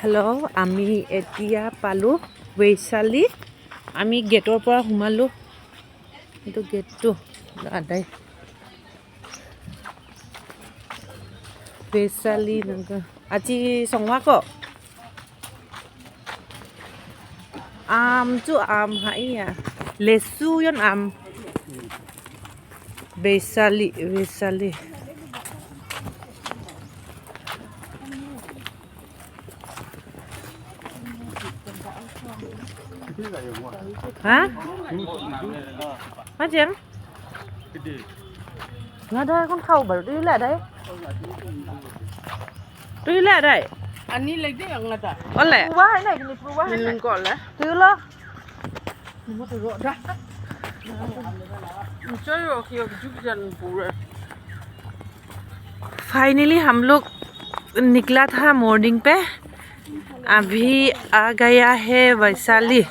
Hello' আমি এতিয়া পালোঁ বৈশালী। আমি গেটৰ পৰা সোমালোঁ। এইটো গেটটো আদায় বৈশালী আজি সংৱা ko am haiya lesu yon am Baisaly hả hả chén nghe đây con khâu bảo đi lại đây Ani lagi yang ngata. oleh Wah, ini perubahan. minum kok lah tu lo Mau teruk dah. Saya kira juga पूरा. Finally हम लोग निकला था morning पे अभी आ गया है वैशाली।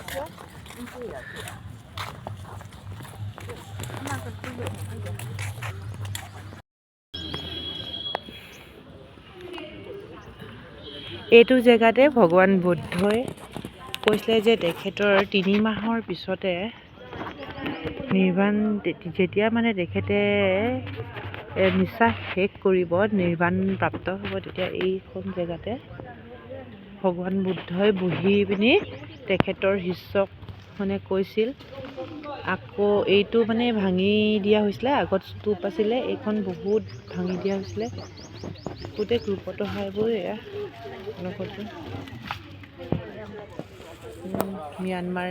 এইটো জেগাতে ভগৱান বুদ্ধই কৈছিলে যে তেখেতৰ 3 মাহৰ পিছতে নিৰ্বাণ যেতিয়া মানে তেখেতে নিশ্বাস শেষ কৰিব নিৰ্বাণ প্ৰাপ্ত হ'ব তেতিয়া এইখন জেগাতে ভগৱান বুদ্ধই বহি পিনি তেখেতৰ শিষ্যক মানে কৈছিল। আকৌ এইটো মানে ভাঙি দিয়া হৈছিলে, আগত স্তূপ আছিলে, এইখন বহুত ভাঙি দিয়া হৈছিলে। গোটেই গ্ৰুপতো হয়বোৰ এয়া লগতে ম্যানমাৰ